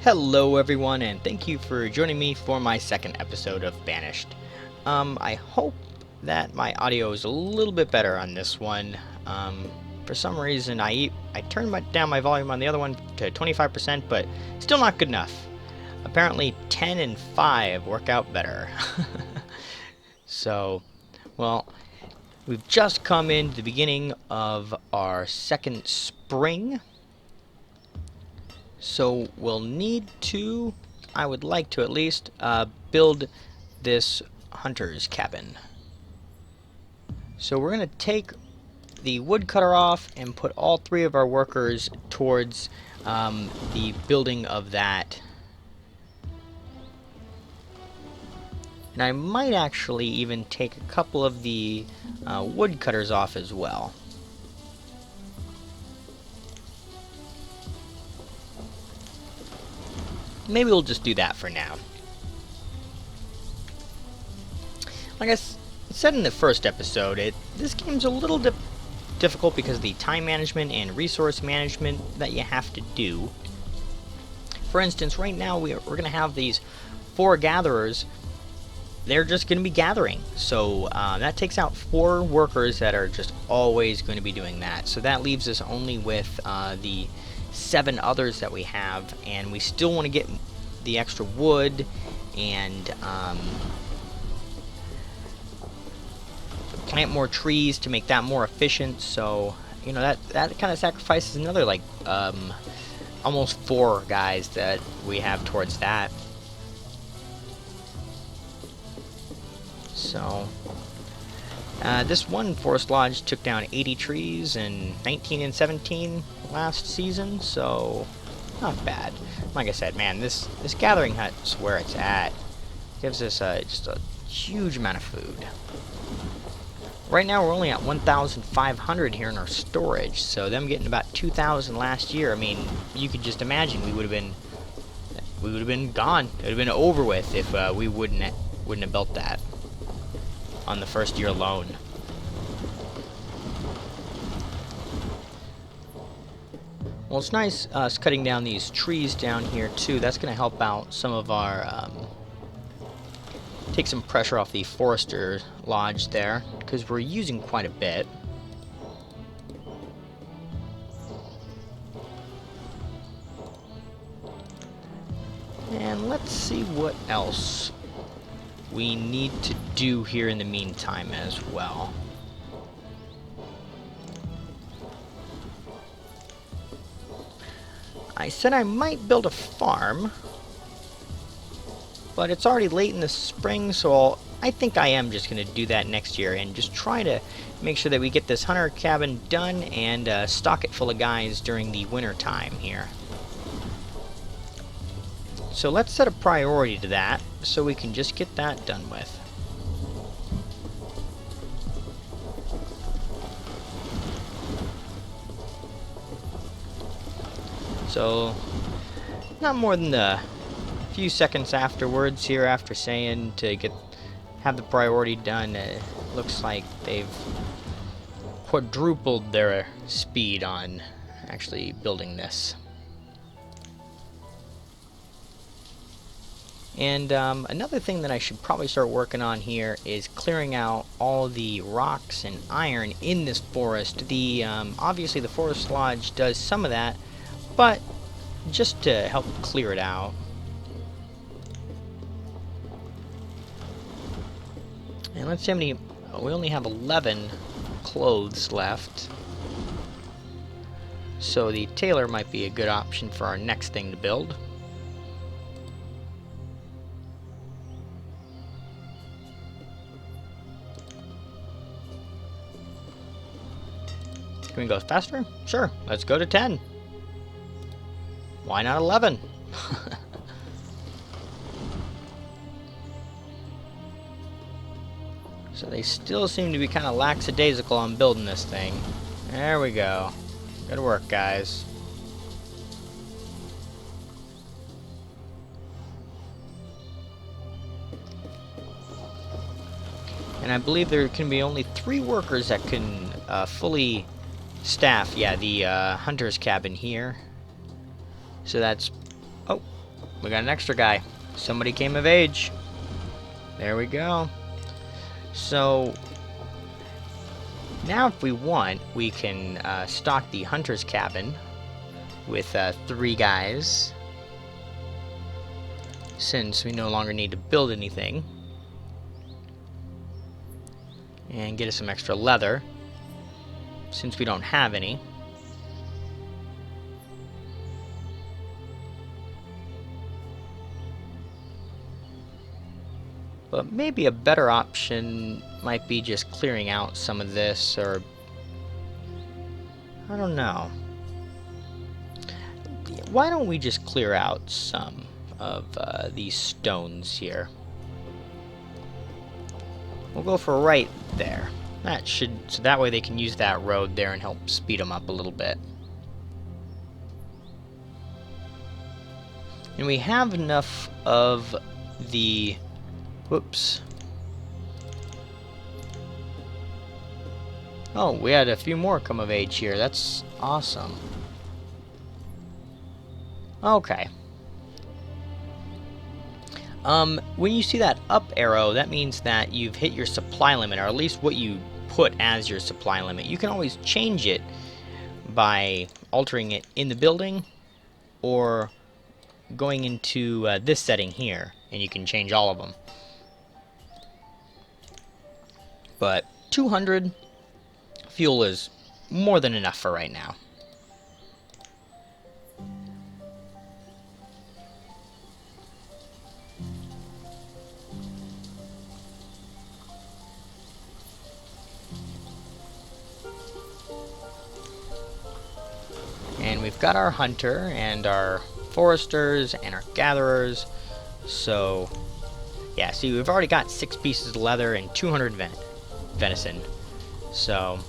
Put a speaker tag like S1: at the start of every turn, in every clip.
S1: Hello everyone, and thank you for joining me for my second episode of Banished. I hope that my audio is a little bit better on this one. For some reason, I turned down my volume on the other one to 25%, but still not good enough. Apparently 10 and 5 work out better. So, well, we've just come into the beginning of our second spring. So we'll need to, I would like to at least, build this hunter's cabin. So we're going to take the woodcutter off and put all three of our workers towards the building of that. And I might actually even take a couple of the woodcutters off as well. Maybe we'll just do that for now. Like I said in the first episode, this game's a little difficult because of the time management and resource management that you have to do. For instance, right now we're going to have these 4 gatherers. They're just going to be gathering. So that takes out 4 workers that are just always going to be doing that. So that leaves us only with the 7 others that we have, and we still want to get the extra wood and plant more trees to make that more efficient. So you know that kind of sacrifices another like almost 4 guys that we have towards that. So this one forest lodge took down 80 trees in 19 and 17 last season, so not bad. Like I said, man, this gathering hut's where it's at. Gives us just a huge amount of food. Right now we're only at 1,500 here in our storage, so them getting about 2,000 last year. I mean, you could just imagine we would have been gone. It would have been over with if we wouldn't have built that on the first year alone. Well, it's nice us cutting down these trees down here too. That's going to help out some of our take some pressure off the forester lodge there, because we're using quite a bit. And let's see what else we need to do here in the meantime as well. I said I might build a farm, but it's already late in the spring, so I think I am just going to do that next year and just try to make sure that we get this hunter cabin done and stock it full of guys during the winter time here. So let's set a priority to that so we can just get that done with. So not more than a few seconds afterwards here, after saying to have the priority done, it looks like they've quadrupled their speed on actually building this. And another thing that I should probably start working on here is clearing out all the rocks and iron in this forest. Obviously the forest lodge does some of that, but just to help clear it out. And let's see how many. We only have 11 clothes left, so the tailor might be a good option for our next thing to build. Can we go faster? Sure, let's go to 10. Why not 11? So they still seem to be kind of lackadaisical on building this thing. There we go. Good work, guys. And I believe there can be only 3 workers that can fully staff, the hunter's cabin here. So that's... Oh, we got an extra guy. Somebody came of age. There we go. So now if we want, we can stock the hunter's cabin with 3 guys, since we no longer need to build anything, and get us some extra leather since we don't have any. But maybe a better option might be just clearing out some of this, or I don't know. Why don't we just clear out some of these stones here? We'll go for right there. That should, so that way they can use that road there and help speed them up a little bit. And we have enough of the, whoops. Oh, we had a few more come of age here. That's awesome. Okay. When you see that up arrow, that means that you've hit your supply limit, or at least what you put as your supply limit. You can always change it by altering it in the building, or going into this setting here, and you can change all of them. But 200 fuel is more than enough for right now. And we've got our hunter and our foresters and our gatherers. So yeah, see, we've already got 6 pieces of leather and 200 venison. So,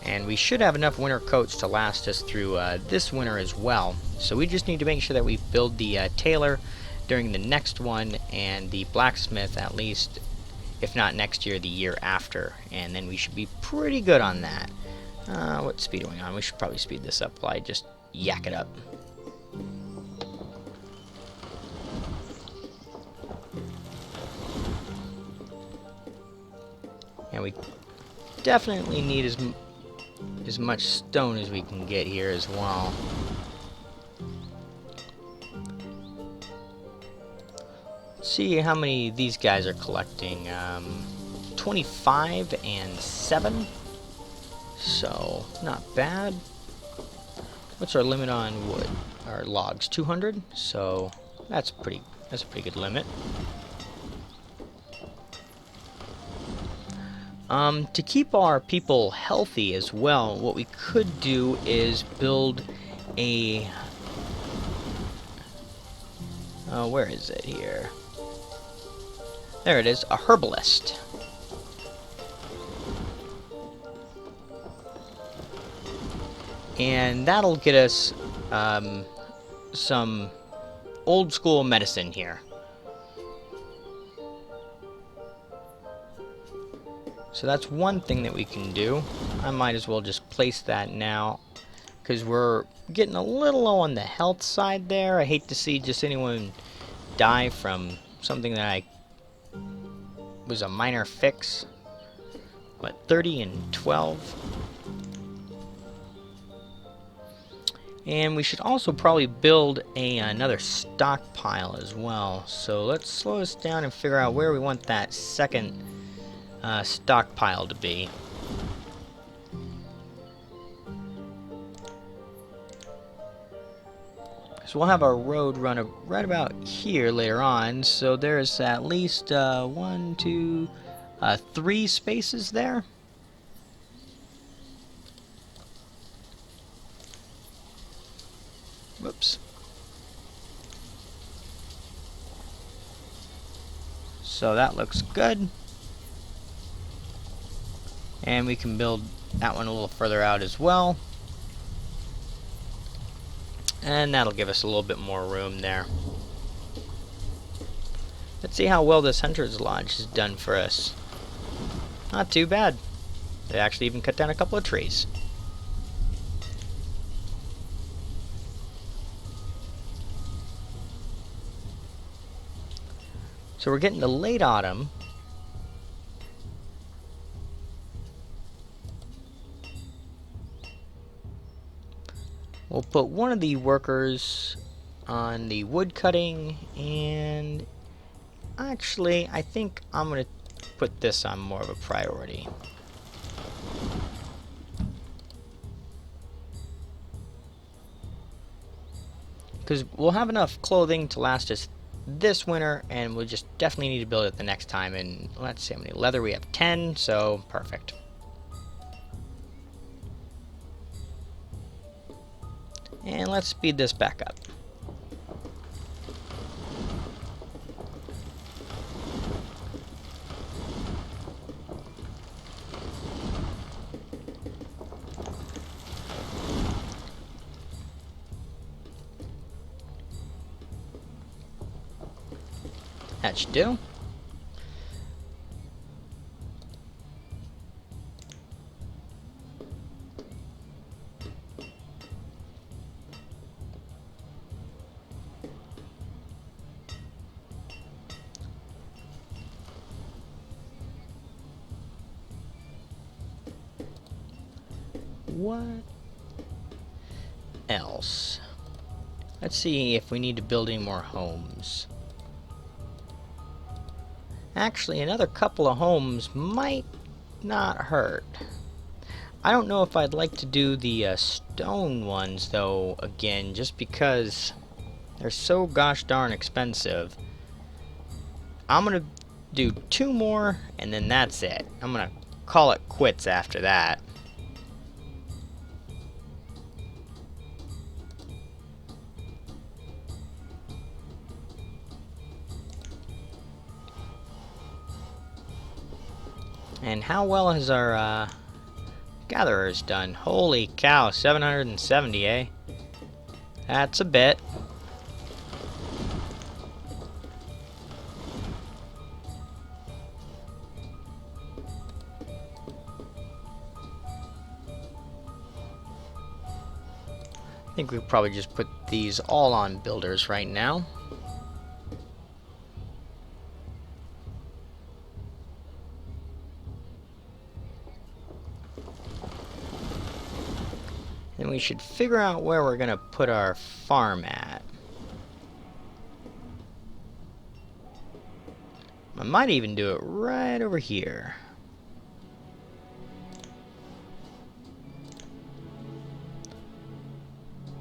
S1: and we should have enough winter coats to last us through this winter as well. So we just need to make sure that we build the tailor during the next one, and the blacksmith at least, if not next year, the year after. And then we should be pretty good on that. What speed are we on? We should probably speed this up while I just yak it up. And we definitely need as much stone as we can get here as well. Let's see how many these guys are collecting. 25 and 7. So, not bad. What's our limit on wood? Our logs, 200. So, that's a pretty good limit. To keep our people healthy as well, what we could do is build a... where is it here? There it is, a herbalist. And that'll get us some old school medicine here. So that's one thing that we can do. I might as well just place that now, because we're getting a little low on the health side there. I hate to see just anyone die from something that was a minor fix. What, 30 and 12? And we should also probably build another stockpile as well. So let's slow this down and figure out where we want that second stockpile to be. So we'll have our road run right about here later on. So there's at least 1, 2, 3 spaces there. Whoops. So that looks good. And we can build that one a little further out as well. And that'll give us a little bit more room there. Let's see how well this Hunter's Lodge has done for us. Not too bad. They actually even cut down a couple of trees. So we're getting to late autumn. We'll put one of the workers on the wood cutting, and actually I think I'm going to put this on more of a priority. Because we'll have enough clothing to last us this winter, and we'll just definitely need to build it the next time. And let's see how many leather we have. 10, so perfect. And let's speed this back up. That should do. What else? Let's see if we need to build any more homes. Actually, another couple of homes might not hurt. I don't know if I'd like to do the stone ones, though, again, just because they're so gosh darn expensive. I'm going to do 2 more, and then that's it. I'm going to call it quits after that. And how well has our gatherers done? Holy cow, 770, eh? That's a bit. I think we probably just put these all on builders right now. And we should figure out where we're going to put our farm at. I might even do it right over here.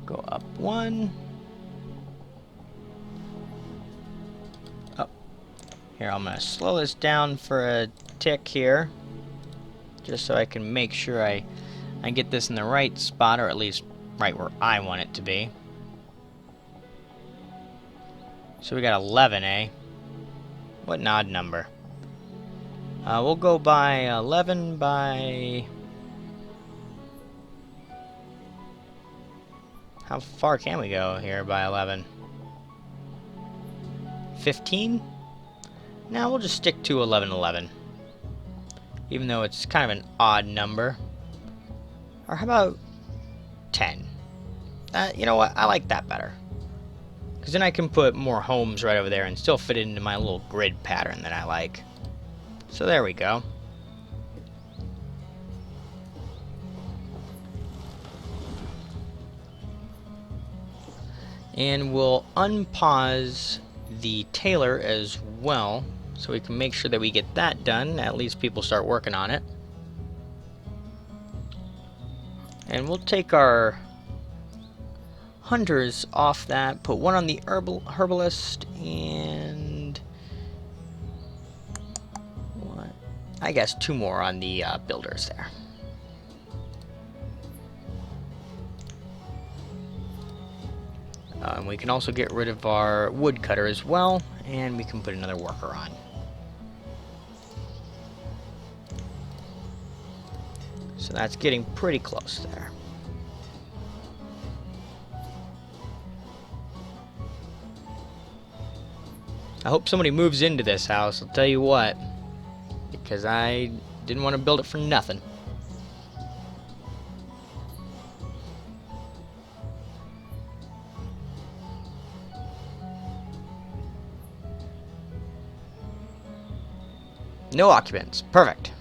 S1: Go up 1. Oh. Here, I'm going to slow this down for a tick here. Just so I can make sure I get this in the right spot, or at least right where I want it to be. So we got 11, eh? What an odd number. We'll go by 11 by... How far can we go here by 11? 15? Now we'll just stick to 1111. Even though it's kind of an odd number. Or how about 10? You know what? I like that better. Because then I can put more homes right over there and still fit it into my little grid pattern that I like. So there we go. And we'll unpause the tailor as well, so we can make sure that we get that done. At least people start working on it. And we'll take our hunters off that, put 1 on the herbalist, and what? I guess 2 more on the builders there. And we can also get rid of our woodcutter as well, and we can put another worker on. So that's getting pretty close there. I hope somebody moves into this house, I'll tell you what. Because I didn't want to build it for nothing. No occupants. Perfect.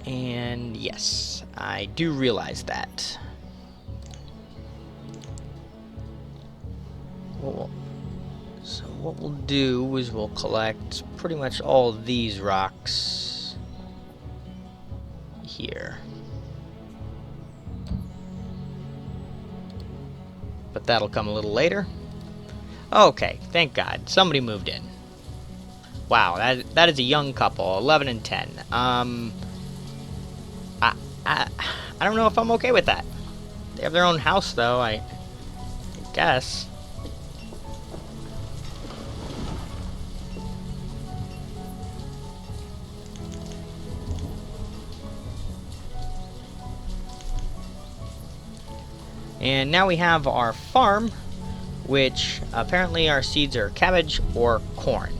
S1: And yes, I do realize that. So what we'll do is we'll collect pretty much all of these rocks here. But that'll come a little later. Okay, thank God. Somebody moved in. Wow, that is a young couple, 11 and 10. I don't know if I'm okay with that. They have their own house, though, I guess. And now we have our farm, which apparently our seeds are cabbage or corn.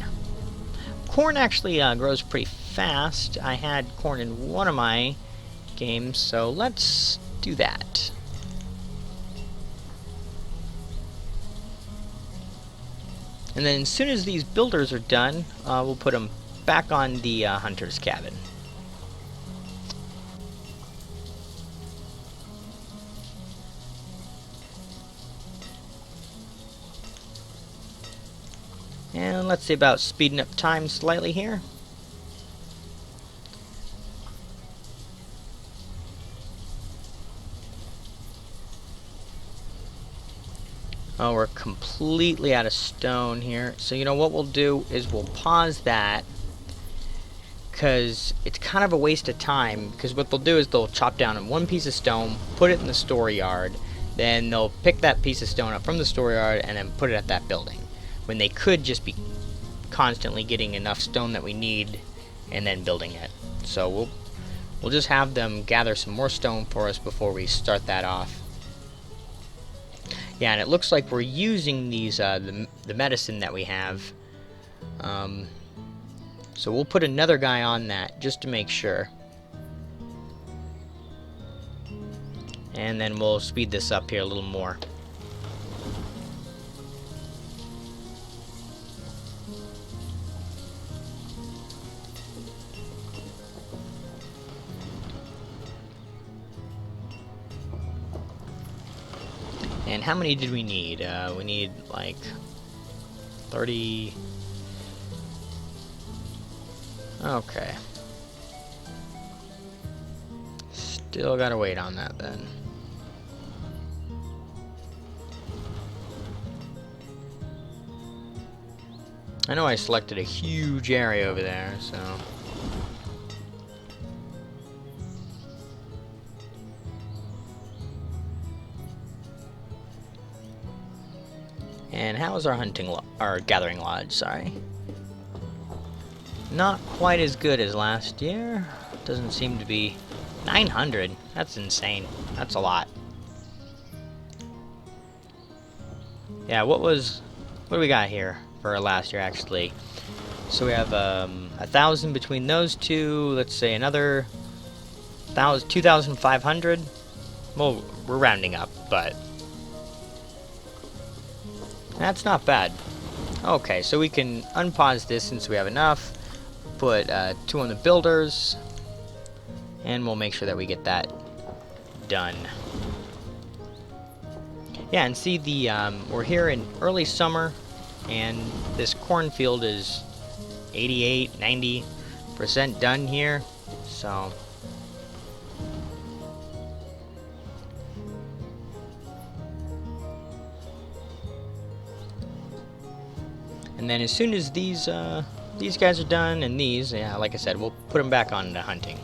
S1: Corn actually grows pretty fast. I had corn in one of my games, so let's do that. And then as soon as these builders are done, we'll put them back on the hunter's cabin. And let's see about speeding up time slightly here. Oh, we're completely out of stone here. So you know what we'll do is we'll pause that, because it's kind of a waste of time, because what they'll do is they'll chop down one piece of stone, put it in the store yard, then they'll pick that piece of stone up from the store yard and then put it at that building, when they could just be constantly getting enough stone that we need and then building it. So we'll just have them gather some more stone for us before we start that off. Yeah, and it looks like we're using these the medicine that we have. So we'll put another guy on that just to make sure. And then we'll speed this up here a little more. And how many did we need? We need like 30. Okay. Still gotta wait on that then. I know I selected a huge area over there, so. And how is our our gathering lodge, sorry? Not quite as good as last year. Doesn't seem to be 900. That's insane. That's a lot. Yeah, what do we got here for last year actually? So we have 1,000 between those two. Let's say another 2,500. Well, we're rounding up, but that's not bad. Okay, so we can unpause this since we have enough. Put 2 on the builders, and we'll make sure that we get that done. Yeah, and see we're here in early summer, and this cornfield is 88-90% done here. So and then as soon as these guys are done, and these, yeah, like I said, we'll put them back on to hunting.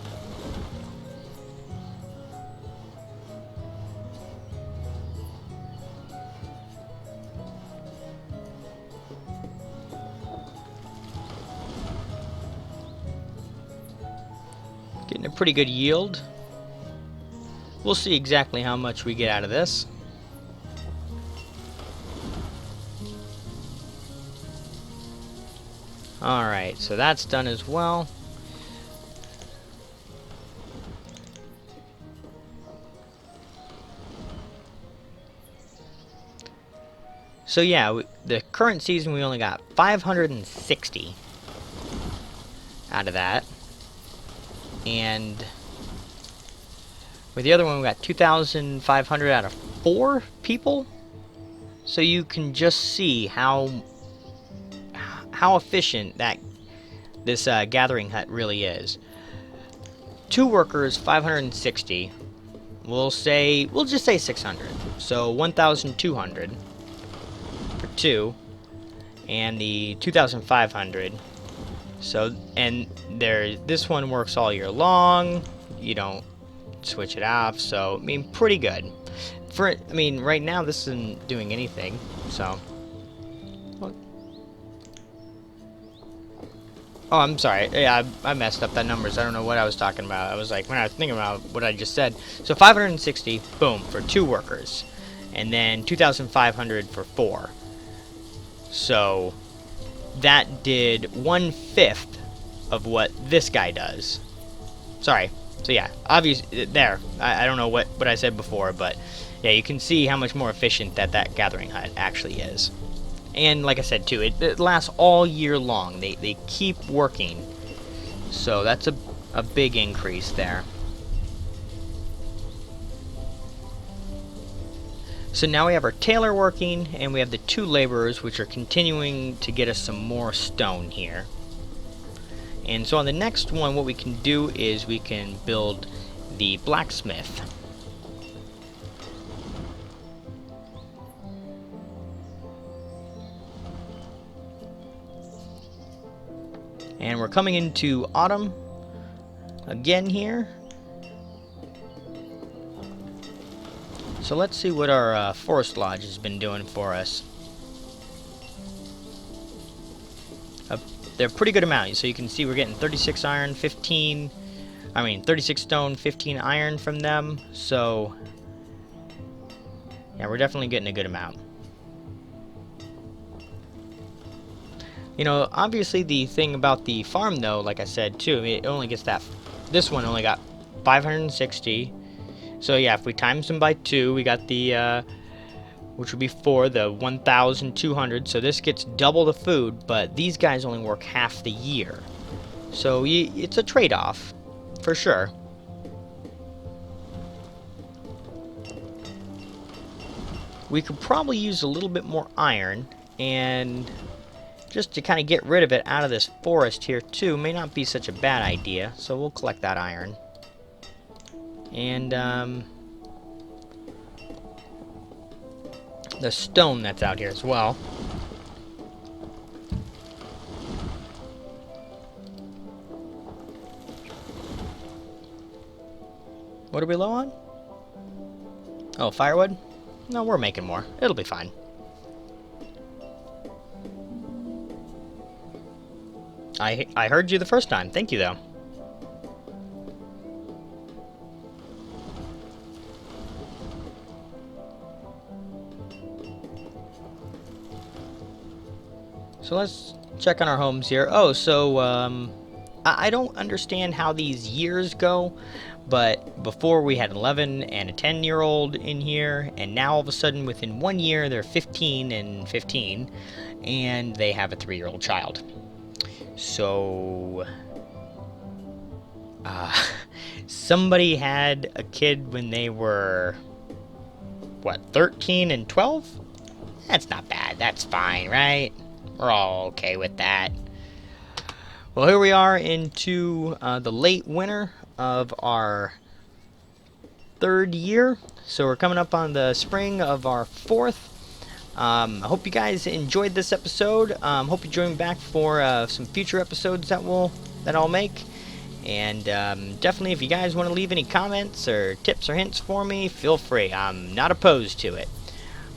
S1: Getting a pretty good yield. We'll see exactly how much we get out of this. Alright, so that's done as well. So yeah, the current season we only got 560 out of that. And with the other one we got 2,500 out of 4 people. So you can just see how efficient this gathering hut really is. 2 workers, 560. We'll just say 600. So 1,200 for 2, and the 2,500. So this one works all year long. You don't switch it off. So I mean, pretty good. Right now this isn't doing anything. So. Oh, I'm sorry. Yeah, I messed up that numbers. I don't know what I was talking about. I was like, when I was thinking about what I just said. So 560, boom, for 2 workers. And then 2,500 for 4. So that did 1/5 of what this guy does. Sorry. So yeah, obviously, there. I don't know what I said before, but yeah, you can see how much more efficient that gathering hut actually is. And like I said too, it lasts all year long. They keep working. So that's a big increase there. So now we have our tailor working, and we have the 2 laborers, which are continuing to get us some more stone here. And so on the next one, what we can do is we can build the blacksmith. And we're coming into autumn again here. So let's see what our forest lodge has been doing for us. They're a pretty good amount. So you can see we're getting 36 iron, 36 stone, 15 iron from them. So yeah, we're definitely getting a good amount. You know, obviously the thing about the farm though, like I said too, it only gets this one only got 560. So yeah, if we times them by 2, we got the, which would be 4, the 1,200. So this gets double the food, but these guys only work half the year. So it's a trade-off, for sure. We could probably use a little bit more iron, and just to kind of get rid of it out of this forest here too may not be such a bad idea. So we'll collect that iron. And the stone that's out here as well. What are we low on? Oh, firewood? No, we're making more. It'll be fine. I heard you the first time. Thank you, though. So let's check on our homes here. Oh, so I don't understand how these years go, but before we had 11 and a 10-year-old in here, and now all of a sudden within 1 year they're 15 and 15, and they have a 3-year-old child. So somebody had a kid when they were, what, 13 and 12? That's not bad. That's fine, right? We're all okay with that. Well, here we are into the late winter of our 3rd year. So we're coming up on the spring of our 4th. I hope you guys enjoyed this episode. Hope you join back for some future episodes that I'll make. And definitely, if you guys want to leave any comments or tips or hints for me, feel free. I'm not opposed to it.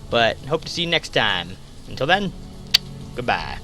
S1: But hope to see you next time. Until then, goodbye.